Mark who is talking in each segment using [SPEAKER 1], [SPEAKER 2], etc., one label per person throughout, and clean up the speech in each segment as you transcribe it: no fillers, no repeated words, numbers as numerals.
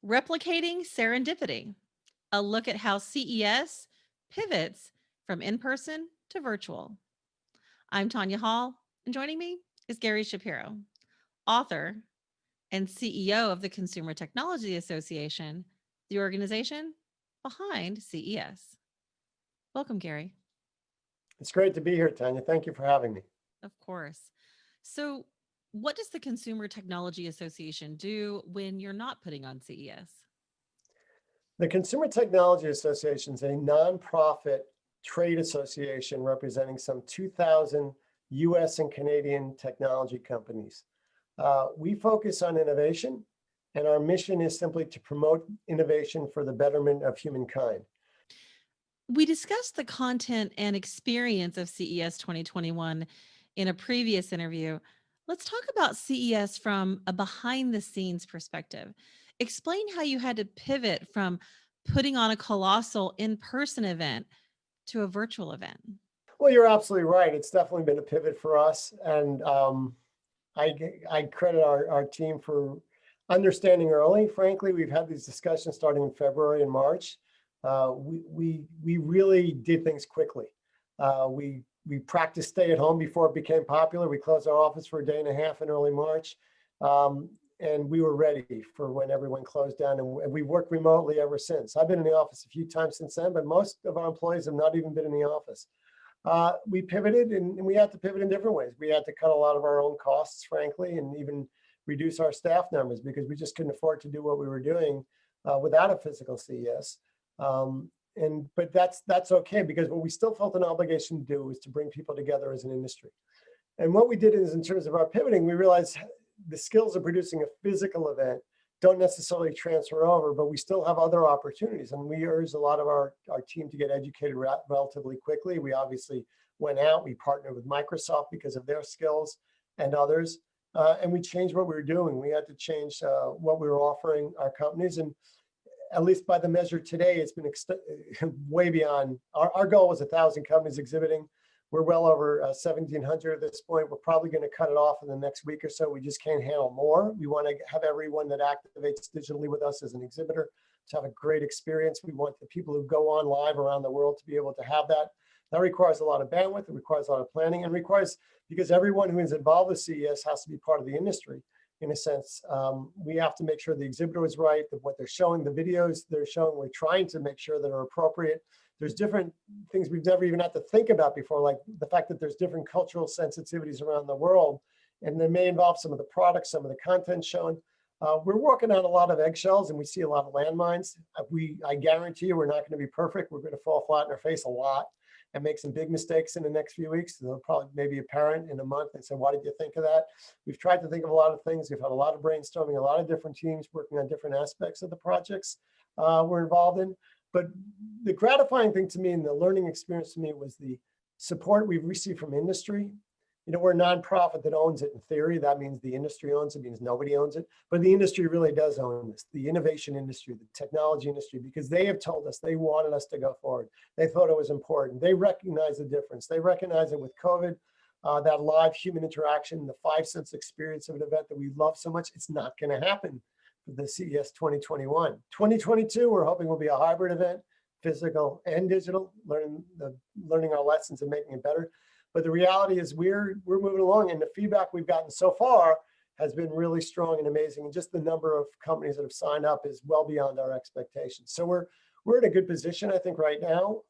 [SPEAKER 1] Replicating Serendipity, a look at how CES pivots from in person to virtual. I'm Tonya Hall, and joining me is Gary Shapiro, author and CEO of the Consumer Technology Association, the organization behind CES. Welcome, Gary.
[SPEAKER 2] It's great to be here, Tanya. Thank you for having me.
[SPEAKER 1] Of course. So, what does the Consumer Technology Association do when you're not putting on CES?
[SPEAKER 2] The Consumer Technology Association is a nonprofit trade association representing some 2,000 US and Canadian technology companies. We focus on innovation, and our mission is simply to promote innovation for the betterment of humankind.
[SPEAKER 1] We discussed the content and experience of CES 2021 in a previous interview. Let's talk about CES from a behind the scenes perspective. Explain how you had to pivot from putting on a colossal in person event to a virtual event.
[SPEAKER 2] Well, you're absolutely right. It's definitely been a pivot for us. And I credit our team for understanding early. Frankly, we've had these discussions starting in February and March. We really did things quickly. We practiced stay at home before it became popular. We closed our office for a day and a half in early March. And we were ready for when everyone closed down, and we worked remotely ever since. I've been in the office a few times since then, but most of our employees have not even been in the office. We pivoted, and we had to pivot in different ways. We had to cut a lot of our own costs, frankly, and even reduce our staff numbers because we just couldn't afford to do what we were doing without a physical CES. But that's okay, because what we still felt an obligation to do was to bring people together as an industry. And what we did is, in terms of our pivoting, we realized the skills of producing a physical event don't necessarily transfer over, but we still have other opportunities. And we urged a lot of our team to get educated relatively quickly. We obviously went out, we partnered with Microsoft because of their skills and others. And we changed what we were doing. We had to change what we were offering our companies. And at least by the measure today, it's been way beyond. Our goal was 1,000 companies exhibiting. We're well over 1,700 at this point. We're probably going to cut it off in the next week or so. We just can't handle more. We want to have everyone that activates digitally with us as an exhibitor to have a great experience. We want the people who go on live around the world to be able to have that. That requires a lot of bandwidth. It requires a lot of planning, and requires, because everyone who is involved with CES has to be part of the industry. In a sense, we have to make sure the exhibitor is right, that what they're showing, the videos they're showing, we're trying to make sure that are appropriate. There's different things we've never even had to think about before, like the fact that there's different cultural sensitivities around the world, and they may involve some of the products, some of the content shown. We're working on a lot of eggshells, and we see a lot of landmines. I guarantee you we're not going to be perfect. We're going to fall flat in our face a lot and make some big mistakes in the next few weeks. They'll probably maybe apparent in a month and say, why did you think of that? We've tried to think of a lot of things. We've had a lot of brainstorming, a lot of different teams working on different aspects of the projects we're involved in. But the gratifying thing to me and the learning experience to me was the support we've received from industry. You know, we're a nonprofit that owns it in theory. That means the industry owns it, means nobody owns it. But the industry really does own this, the innovation industry, the technology industry, because they have told us they wanted us to go forward. They thought it was important. They recognize the difference. They recognize that with COVID, that live human interaction, the 5 sense experience of an event that we love so much, it's not going to happen for the CES 2021. 2022, we're hoping will be a hybrid event, physical and digital, learning our lessons and making it better. But the reality is we're moving along, and the feedback we've gotten so far has been really strong and amazing. And just the number of companies that have signed up is well beyond our expectations. So we're in a good position, I think, right now.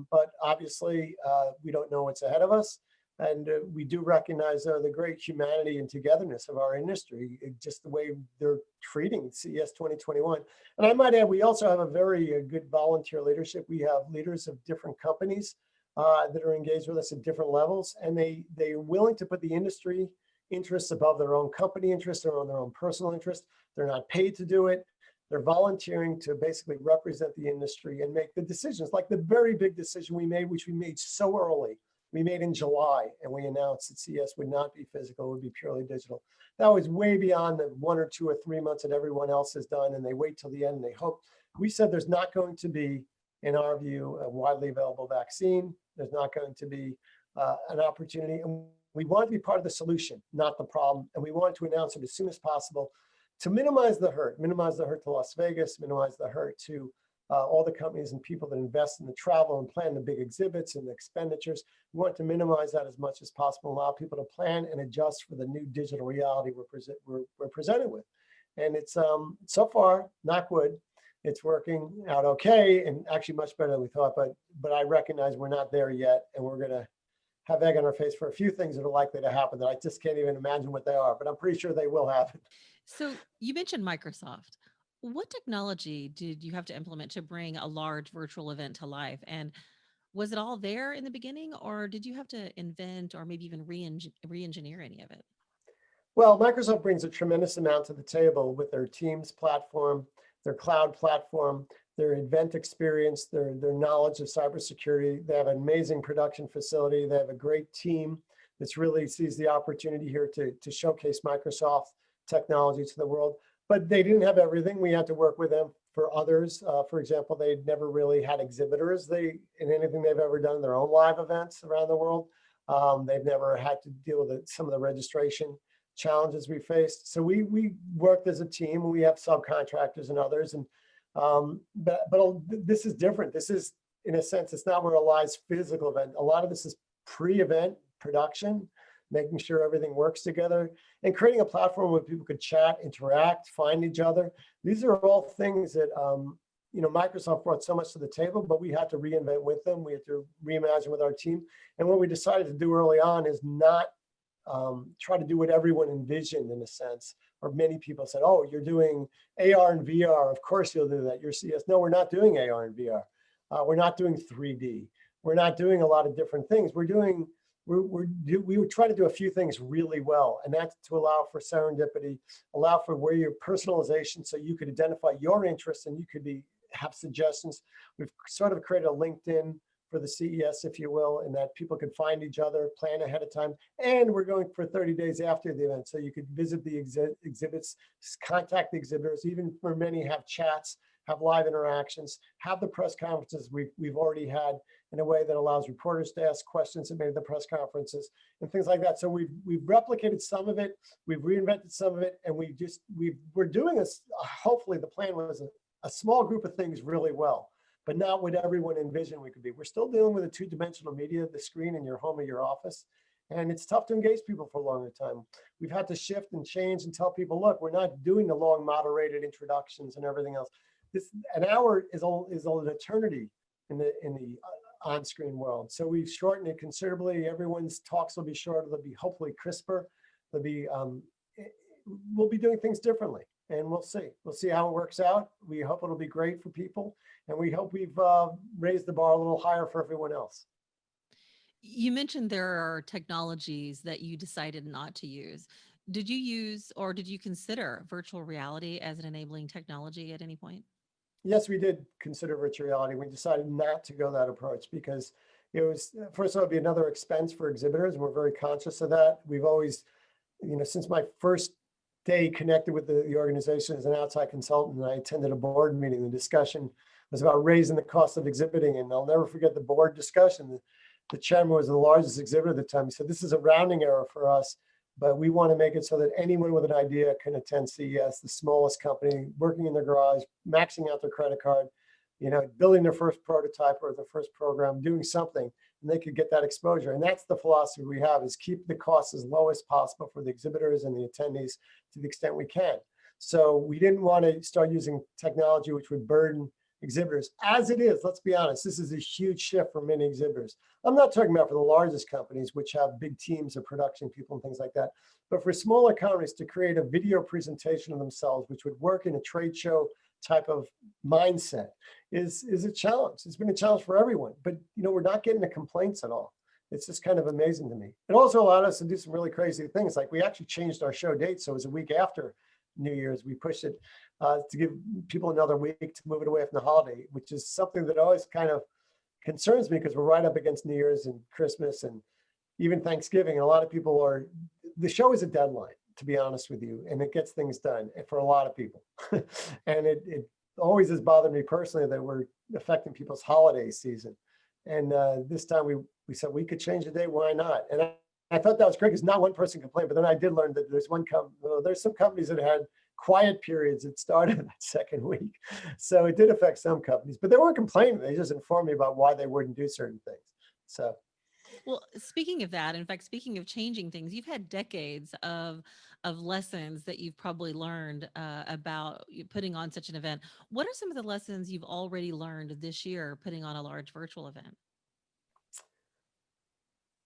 [SPEAKER 2] But obviously, we don't know what's ahead of us. And we do recognize the great humanity and togetherness of our industry, just the way they're treating CES 2021. And I might add, we also have a very good volunteer leadership. We have leaders of different companies that are engaged with us at different levels, and they're willing to put the industry interests above their own company interests or on their own personal interests. They're not paid to do it. They're volunteering to basically represent the industry and make the decisions, like the very big decision we made, which we made so early. We made in July, and we announced that CES would not be physical, it would be purely digital. That was way beyond the 1 or 2 or 3 months that everyone else has done, and they wait till the end, and they hope. We said there's not going to be, in our view, a widely available vaccine. There's not going to be an opportunity. And we want to be part of the solution, not the problem. And we want to announce it as soon as possible. to minimize the hurt to Las Vegas, minimize the hurt to all the companies and people that invest in the travel and plan the big exhibits and the expenditures. We want to minimize that as much as possible, allow people to plan and adjust for the new digital reality we're presented with. And it's so far, knock wood, it's working out okay, and actually much better than we thought. But I recognize we're not there yet, and we're going to have egg on our face for a few things that are likely to happen that I just can't even imagine what they are. But I'm pretty sure they will happen.
[SPEAKER 1] So you mentioned Microsoft. What technology did you have to implement to bring a large virtual event to life? And was it all there in the beginning, or did you have to invent or maybe even re-engineer any of it?
[SPEAKER 2] Well, Microsoft brings a tremendous amount to the table with their Teams platform, their cloud platform, their event experience, their knowledge of cybersecurity. They have an amazing production facility. They have a great team that really sees the opportunity here to showcase Microsoft technology to the world. But they didn't have everything. We had to work with them for others. For example, they'd never really had exhibitors in anything they've ever done, their own live events around the world. They've never had to deal with some of the registration challenges we faced. So we worked as a team. We have subcontractors and others, and but this is different. This is, in a sense, it's not where a live physical event. A lot of this is pre-event production, making sure everything works together, and creating a platform where people could chat, interact, find each other. These are all things that Microsoft brought so much to the table, but we had to reinvent with them. We had to reimagine with our team. And what we decided to do early on is not try to do what everyone envisioned, in a sense, or many people said, oh, you're doing AR and VR. Of course you'll do that. You're CES. No, we're not doing AR and VR. We're not doing 3D. We're not doing a lot of different things. We would try to do a few things really well, and that's to allow for serendipity, allow for where your personalization, so you could identify your interests and you could have suggestions. We've sort of created a LinkedIn for the CES, if you will, and that people can find each other, plan ahead of time. And we're going for 30 days after the event, so you could visit the exhibits, contact the exhibitors, even for many have chats, have live interactions, have the press conferences we've already had in a way that allows reporters to ask questions at maybe the press conferences and things like that. So we've replicated some of it, we've reinvented some of it, and we're doing this. Hopefully, the plan was a small group of things really well, but not what everyone envisioned we could be. We're still dealing with a two-dimensional media, the screen in your home or your office, and it's tough to engage people for a longer time. We've had to shift and change and tell people, look, we're not doing the long moderated introductions and everything else. An hour is an eternity in the on-screen world. So we've shortened it considerably. Everyone's talks will be shorter. They'll be hopefully crisper. We'll be doing things differently, and we'll see. We'll see how it works out. We hope it'll be great for people, and we hope we've raised the bar a little higher for everyone else.
[SPEAKER 1] You mentioned there are technologies that you decided not to use. Did you use or did you consider virtual reality as an enabling technology at any point?
[SPEAKER 2] Yes, we did consider virtual reality. We decided not to go that approach because it was, first of all, it'd be another expense for exhibitors, and we're very conscious of that. We've always, since my first day connected with the organization as an outside consultant, and I attended a board meeting, the discussion was about raising the cost of exhibiting, and I'll never forget the board discussion. The chairman was the largest exhibitor at the time. He said, this is a rounding error for us, but we want to make it so that anyone with an idea can attend CES, the smallest company, working in their garage, maxing out their credit card, building their first prototype or their first program, doing something, and they could get that exposure. And that's the philosophy we have, is keep the costs as low as possible for the exhibitors and the attendees to the extent we can. So we didn't want to start using technology which would burden exhibitors. As it is, let's be honest, this is a huge shift for many exhibitors. I'm not talking about for the largest companies, which have big teams of production people and things like that, but for smaller companies to create a video presentation of themselves, which would work in a trade show type of mindset, is a challenge. It's been a challenge for everyone, but we're not getting the complaints at all. It's just kind of amazing to me. It also allowed us to do some really crazy things. Like we actually changed our show date, so it was a week after New Year's. We pushed it to give people another week to move it away from the holiday, which is something that always kind of concerns me because we're right up against New Year's and Christmas and even Thanksgiving. And a lot of people the show is a deadline, to be honest with you, and it gets things done for a lot of people. And it always has bothered me personally that we're affecting people's holiday season. And this time we said we could change the day, why not? And I thought that was great because not one person complained, but then I did learn that there's some companies that had quiet periods that started that second week. So it did affect some companies, but they weren't complaining. They just informed me about why they wouldn't do certain things. So
[SPEAKER 1] Well, speaking of that, in fact, speaking of changing things, you've had decades of lessons that you've probably learned about putting on such an event. What are some of the lessons you've already learned this year putting on a large virtual event?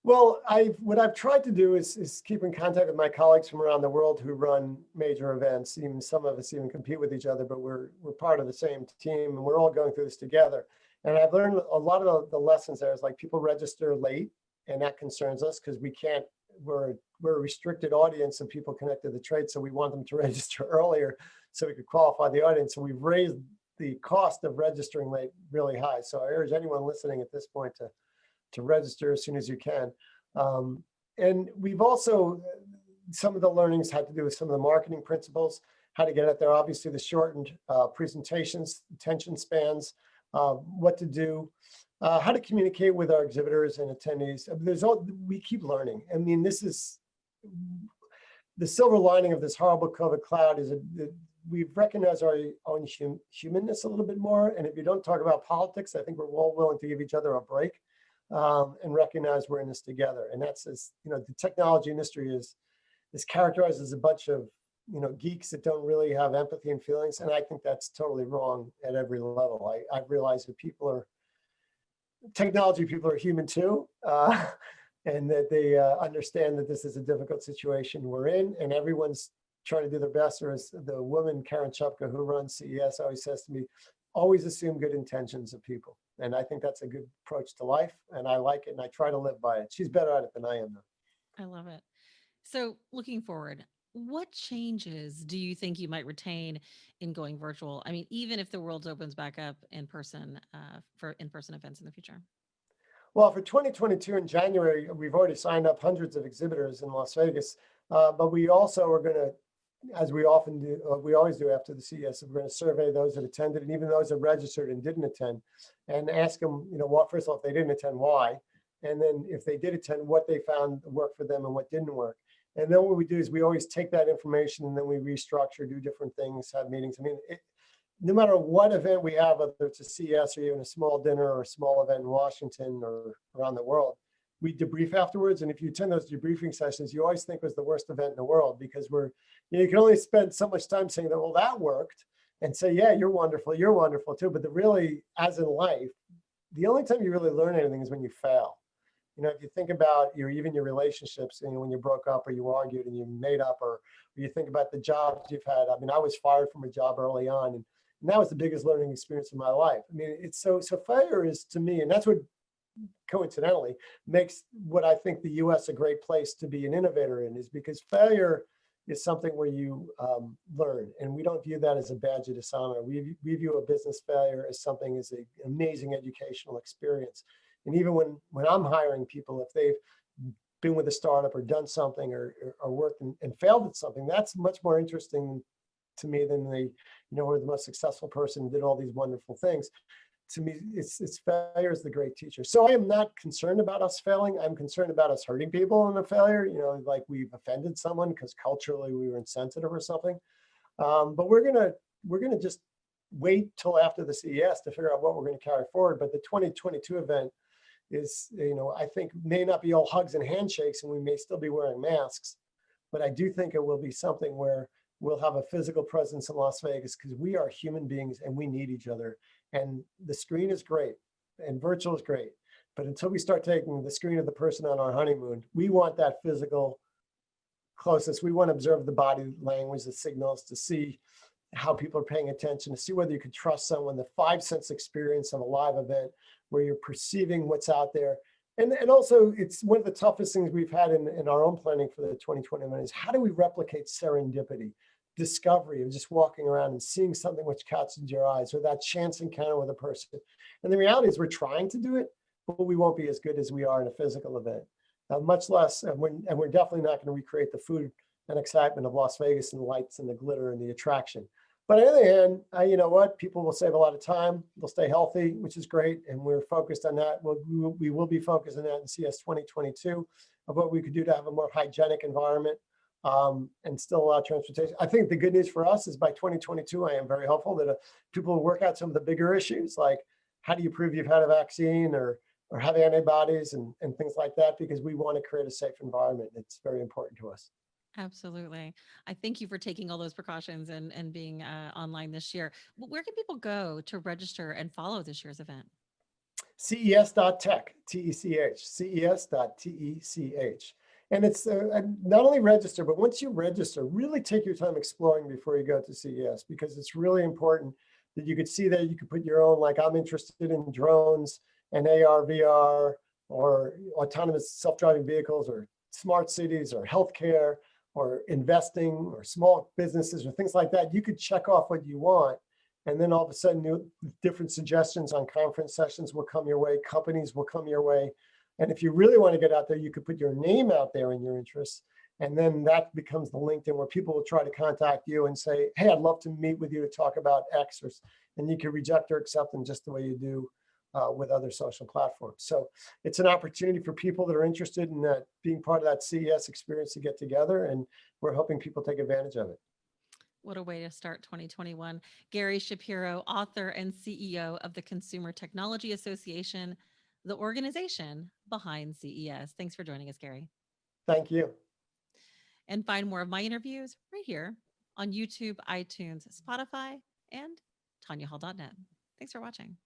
[SPEAKER 2] well, what I've tried to do is keep in contact with my colleagues from around the world who run major events. Even some of us even compete with each other, but we're part of the same team and we're all going through this together. And I've learned a lot of the lessons there is like people register late, and that concerns us because we can't. We're a restricted audience of people connected to the trade, so we want them to register earlier so we could qualify the audience. So we've raised the cost of registering late really high. So I urge anyone listening at this point to register as soon as you can. And we've also, some of the learnings had to do with some of the marketing principles, how to get out there. Obviously, the shortened presentations, attention spans, what to do, how to communicate with our exhibitors and attendees. We keep learning. I mean, this is the silver lining of this horrible COVID cloud is that we've recognized our own humanness a little bit more. And if you don't talk about politics, I think we're all willing to give each other a break. And recognize we're in this together. And that's, as you know, the technology industry is characterized as a bunch of geeks that don't really have empathy and feelings. And I think that's totally wrong at every level. I've realized that technology people are human too, and that they understand that this is a difficult situation we're in, and everyone's trying to do their best. Or as the woman Karen Chupka, who runs CES, always says to me, always assume good intentions of people. And I think that's a good approach to life. And I like it. And I try to live by it. She's better at it than I am, though.
[SPEAKER 1] I love it. So, looking forward, what changes do you think you might retain in going virtual? I mean, even if the world opens back up in person for in person events in the future?
[SPEAKER 2] Well, for 2022 in January, we've already signed up hundreds of exhibitors in Las Vegas. But we also are going to, as we often do, we always do after the CES, we're going to survey those that attended and even those that registered and didn't attend, and ask them, what, first of all, if they didn't attend, why, and then if they did attend, what they found worked for them and what didn't work. And then what we do is we always take that information and then we restructure, do different things, have meetings. I mean, no matter what event we have, whether it's a CES or even a small dinner or a small event in Washington or around the world, we debrief afterwards. And if you attend those debriefing sessions, you always think it was the worst event in the world, because you can only spend so much time saying that, well, that worked, and say, yeah, you're wonderful too. But really, as in life, the only time you really learn anything is when you fail. If you think about even your relationships, when you broke up or you argued and you made up, or you think about the jobs you've had. I mean, I was fired from a job early on, and that was the biggest learning experience of my life. I mean, it's so failure is, to me, and that's what coincidentally makes what I think the US a great place to be an innovator in, is because failure is something where you learn, and we don't view that as a badge of dishonor. We view a business failure as something as an amazing educational experience. And even when I'm hiring people, if they've been with a startup or done something or worked and failed at something, that's much more interesting to me than they, were the most successful person and did all these wonderful things. To me, it's failure is the great teacher. So I am not concerned about us failing. I'm concerned about us hurting people in a failure, like we've offended someone because culturally we were insensitive or something. But we're gonna just wait till after the CES to figure out what we're going to carry forward. But the 2022 event is, I think may not be all hugs and handshakes, and we may still be wearing masks, but I do think it will be something where we'll have a physical presence in Las Vegas, because we are human beings and we need each other. And the screen is great and virtual is great, but until we start taking the screen of the person on our honeymoon, we want that physical closeness. We want to observe the body language, the signals, to see how people are paying attention, to see whether you can trust someone, the 5 sense experience of a live event where you're perceiving what's out there. And also, it's one of the toughest things we've had in our own planning for the 2020 event is, how do we replicate serendipity, discovery of just walking around and seeing something which catches your eyes, or that chance encounter with a person. And the reality is we're trying to do it, but we won't be as good as we are in a physical event, much less, and we're definitely not going to recreate the food and excitement of Las Vegas and the lights and the glitter and the attraction. But on the other hand, you know what? People will save a lot of time. They'll stay healthy, which is great. And we're focused on that. We will be focused on that in CES 2022, of what we could do to have a more hygienic environment, and still a lot of transportation. I think the good news for us is by 2022, I am very hopeful that people will work out some of the bigger issues, like how do you prove you've had a vaccine or have antibodies and things like that, because we want to create a safe environment. It's very important to us.
[SPEAKER 1] Absolutely. I thank you for taking all those precautions and being online this year. Where can people go to register and follow this year's event?
[SPEAKER 2] CES.tech, TECH, CES.tech. And it's not only register, but once you register, really take your time exploring before you go to CES, because it's really important that you could see that you could put your own, like I'm interested in drones and AR, VR, or autonomous self-driving vehicles, or smart cities, or healthcare, or investing, or small businesses, or things like that. You could check off what you want. And then all of a sudden, different suggestions on conference sessions will come your way, companies will come your way. And if you really want to get out there, you could put your name out there in your interests. And then that becomes the LinkedIn where people will try to contact you and say, hey, I'd love to meet with you to talk about X. And you can reject or accept them just the way you do with other social platforms. So it's an opportunity for people that are interested in being part of that CES experience to get together. And we're hoping people take advantage of it.
[SPEAKER 1] What a way to start 2021. Gary Shapiro, author and CEO of the Consumer Technology Association, the organization behind CES. Thanks for joining us, Gary.
[SPEAKER 2] Thank you.
[SPEAKER 1] And find more of my interviews right here on YouTube, iTunes, Spotify, and TonyaHall.net. Thanks for watching.